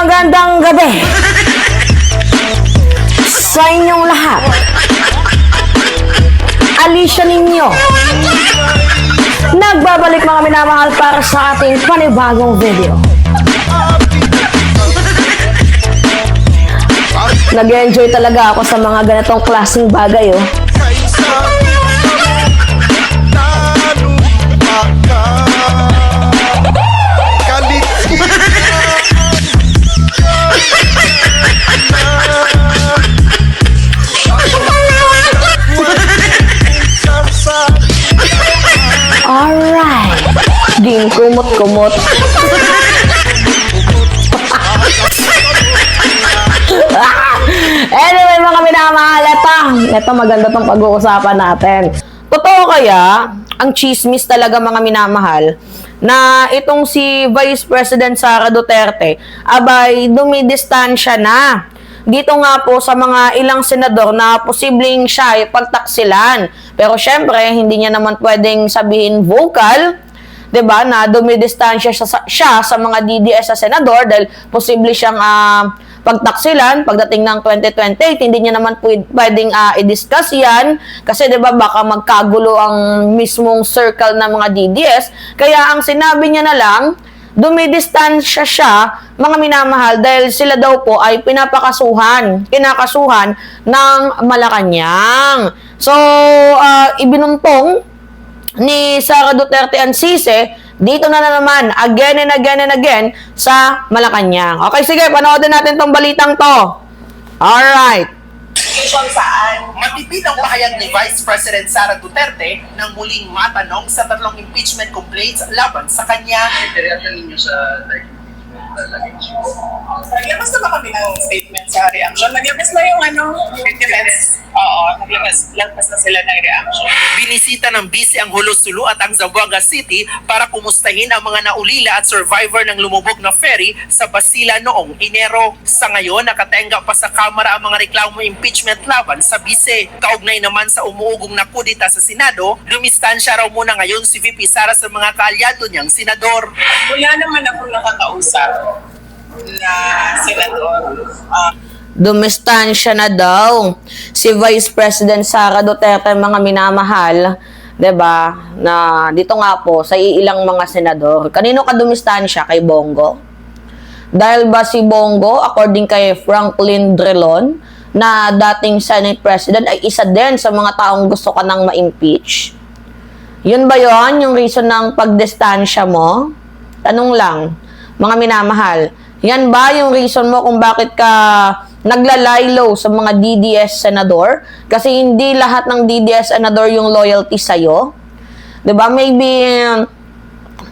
Magandang gabi sa inyong lahat. Alicia ninyo. Nagbabalik mga minamahal para sa ating panibagong video. Nag-enjoy talaga ako sa mga ganitong klaseng bagay, oh. Alright. Ging kumot-kumot. Anyway, mga minamahal, ito maganda tong pag-uusapan natin. Totoo kaya, ang chismis talaga mga minamahal, na itong si Vice President Sara Duterte, abay, dumidistansya na. Dito nga po sa mga ilang senador na posibleng siya ay pagtaksilan. Pero syempre, hindi niya naman pwedeng sabihin vocal, 'di ba, na dumidistansya siya sa mga DDS sa senador dahil posible siyang pagtaksilan pagdating ng 2028. Hindi niya naman pwedeng i-discuss 'yan kasi 'di ba baka magkagulo ang mismong circle ng mga DDS. Kaya ang sinabi niya na lang, dumidistansya siya, mga minamahal, dahil sila daw po ay kinakasuhan ng Malacanang. So, ibinuntong ni Sara Duterte ang sisi dito na naman, again and again and again, sa Malacanang. Okay, sige, panoodin natin tong balitang to. Alright. Kung saan matipid ang pahayag ni Vice President Sara Duterte nang muling matanong sa tatlong impeachment complaints laban sa kanya. Reaction ninyo sa Naglabas na ba kami ng statement sa reaction? Naglabas na yung defense. Oo, naglabas na sila ng reaction. Binisita ng bisi ang Hulosulu at ang Zamboanga City para kumustahin ang mga naulila at survivor ng lumubog na ferry sa Basila noong Enero. Sa ngayon, nakatenga pa sa Kamara ang mga reklamo impeachment laban sa bisi. Kaugnay naman sa umuugong na kudita sa Senado, dumistansya raw muna ngayon si VP Sara sa mga kaalyado niyang senador. Wala naman akong nakakausap na senador. Dumistansya na daw si Vice President Sara Duterte, mga minamahal, 'di ba? Na dito nga po sa ilang mga senador. Kanino ka dumistansya? Kay Bongo? Dahil ba si Bongo, according kay Franklin Drilon, na dating Senate President, ay isa din sa mga taong gusto ka nang ma-impeach? Yun ba yon yung reason ng pagdistansya mo? Tanong lang, mga minamahal, yan ba yung reason mo kung bakit ka naglalaylo sa mga DDS senador? Kasi hindi lahat ng DDS senador yung loyalty sa'yo. 'Di ba? Maybe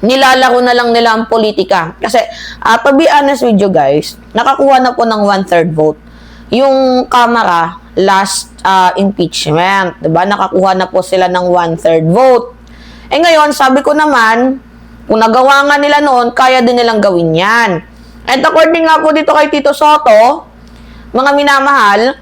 nilalaro na lang nila ang politika. Kasi, to be honest with you guys, nakakuha na po ng 1/3 vote yung Kamara last impeachment. 'Di ba? Nakakuha na po sila ng 1/3 vote. Eh ngayon, sabi ko naman, kung nagawa nga nila noon, kaya din nilang gawin yan. And according nga po dito kay Tito Soto, mga minamahal,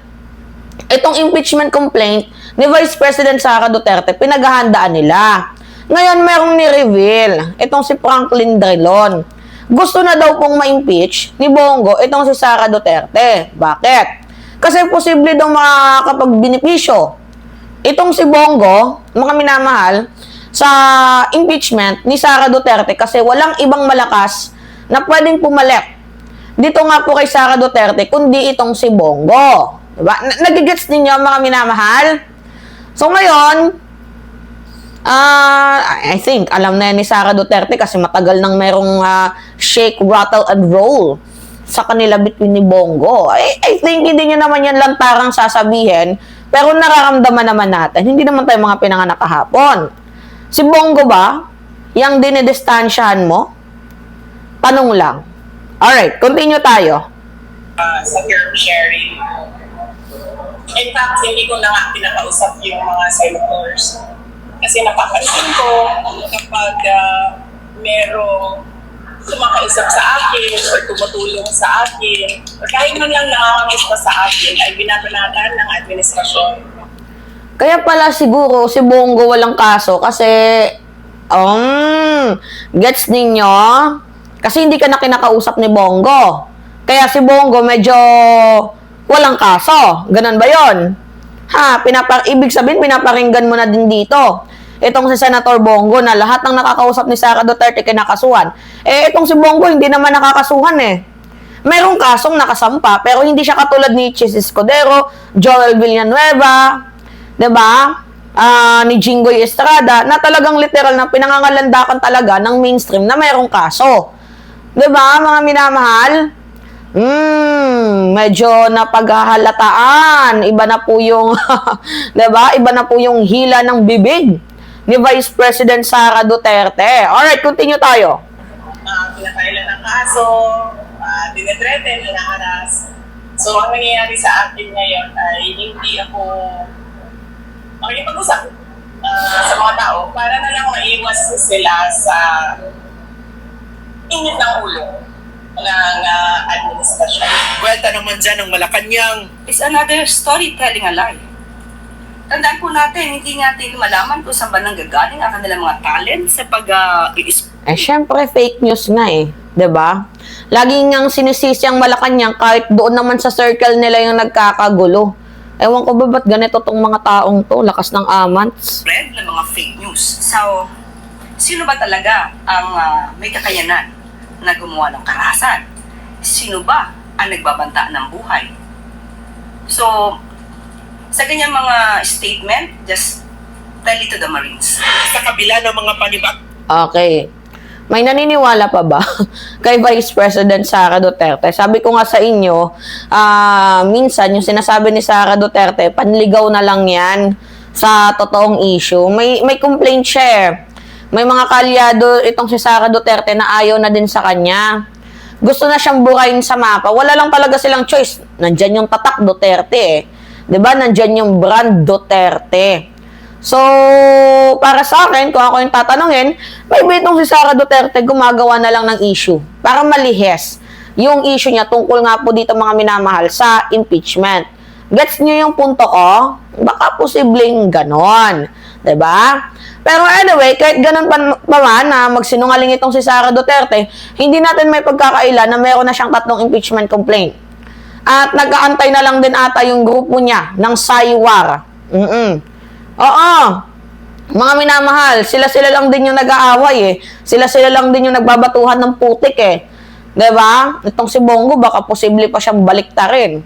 itong impeachment complaint ni Vice President Sara Duterte, pinaghahandaan nila. Ngayon, merong ni-reveal, itong si Franklin Drilon. Gusto na daw pong ma-impeach ni Bongo itong si Sara Duterte. Bakit? Kasi posible daw makakapag-benepisyo itong si Bongo, mga minamahal, sa impeachment ni Sara Duterte kasi walang ibang malakas na pwedeng pumalit dito nga po kay Sara Duterte kundi itong si Bongo. Diba? Nagigets ninyo mga minamahal? So ngayon, I think alam na yan ni Sara Duterte kasi matagal nang merong shake, rattle, and roll sa kanila between ni Bongo. I think hindi nyo naman yan lantarang sasabihin, pero nararamdaman naman natin. Hindi naman tayo mga pinanganak kahapon. Si Bongo ba? Yang dinidistansyahan mo? Tanong lang. Alright, continue tayo. Sa term sharing. In fact, hindi ko na nga pinakausap yung mga senators. Kasi napapansin ko kapag merong kumakausap sa akin or tumutulong sa akin, or kahit man lang nakakamiss pa sa akin, ay binabanatan ng administrasyon. Kaya pala siguro si Bongo walang kaso kasi gets ninyo? Kasi hindi ka na kinakausap ni Bongo. Kaya si Bongo medyo walang kaso. Ganun ba yon? Ibig sabihin, pinaparinggan mo na din dito. Itong si Senator Bongo na lahat ng nakakausap ni Sara Duterte kinakasuhan. Itong si Bongo hindi naman nakakasuhan Merong kasong nakasampa, pero hindi siya katulad ni Chis Escudero, Joel Villanueva, 'di ba? Ni Jinggoy Estrada, na talagang literal na pinangangalandakan talaga ng mainstream na merong kaso. 'Di ba, mga minamahal? Medyo napaghahalataan. Iba na po yung, 'di ba? Iba na po yung hila ng bibig ni Vice President Sara Duterte. Alright, continue tayo. Pinapailan ng kaso, dinetreten, hinaharas. So, ang nangyayari sa akin ngayon ay hindi ako makikipag-usap sa mga tao para na lang maiwas sila sa init ng ulo ng administrasyon. Kwenta naman dyan ng Malacanang. Is another story telling a lie. Tandaan po natin, hindi natin malaman kung saan ba nanggagaling ang kanilang mga talent sa Syempre, fake news nga 'di ba? Laging ngang sinisisi ang Malacanang kahit doon naman sa circle nila yung nagkakagulo. Ewan ko ba ba't ganito tong mga taong to, lakas ng amants. spread ng mga fake news. So, sino ba talaga ang may kakayanan na gumawa ng karahasan? Sino ba ang nagbabanta ng buhay? So, sa ganyang mga statement, just tell it to the Marines. Sa kabila ng mga panibag Okay. May naniniwala pa ba kay Vice President Sara Duterte? Sabi ko nga sa inyo, minsan yung sinasabi ni Sara Duterte, panligaw na lang yan sa totoong issue. May complaint siya. May mga kalyado itong si Sara Duterte na ayaw na din sa kanya. Gusto na siyang burahin sa mapa. Wala lang talaga silang choice. Nandyan yung tatak Duterte 'Di ba? Nandyan yung brand Duterte. So, para sa akin, kung ako yung tatanungin, maybe itong si Sara Duterte gumagawa na lang ng issue para malihes yung issue niya tungkol nga po dito mga minamahal sa impeachment. Gets niyo yung punto ko? Baka posibleng ganon. 'Di ba? Pero anyway, kahit ganon pa man na magsinungaling itong si Sara Duterte, hindi natin may pagkakaila na meron na siyang 3 impeachment complaint. At nag-aantay na lang din ata yung grupo niya ng Saywar. Oo. Mga minamahal, sila-sila lang din yung nag-aaway Sila-sila lang din yung nagbabatuhan ng putik 'Di ba? Itong si Bongo, baka posible pa siyang baliktarin.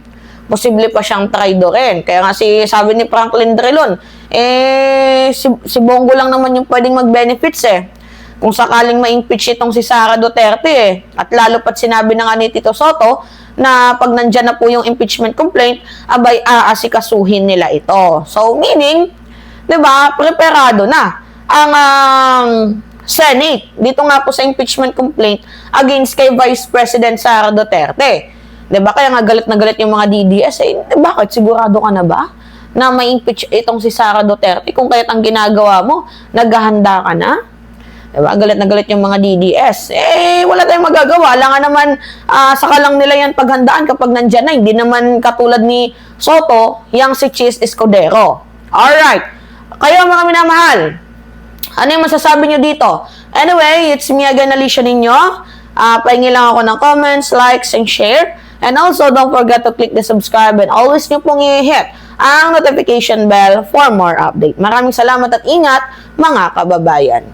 Posible pa siyang traidorin. Kaya nga sabi ni Franklin Drilon, si Bongo lang naman yung pwedeng mag-benefits Kung sakaling ma-impeach itong si Sara Duterte At lalo pat sinabi na nga ni Tito Soto na pag nandyan na po yung impeachment complaint, abay aasikasuhin nila ito. So, meaning, 'di ba, preparado na ang Senate dito nga po sa impeachment complaint against kay Vice President Sara Duterte. 'Di ba? Kaya nga galit na galit yung mga DDS bakit sigurado ka na ba na may impeach itong si Sara Duterte kung kaya't ang ginagawa mo, naghahanda ka na? 'Di ba? Galit na galit yung mga DDS. Wala tayong magagawa. Lang naman saka lang nila yan paghandaan kapag nandyan na. Hindi naman katulad ni Soto, yang si Chis Escudero. Alright. Kayo mga minamahal, ano yung masasabi nyo dito? Anyway, it's me again, Alicia ninyo. Pahingi lang ako ng comments, likes, and share. And also, don't forget to click the subscribe and always nyo pong i-hit ang notification bell for more update. Maraming salamat at ingat, mga kababayan.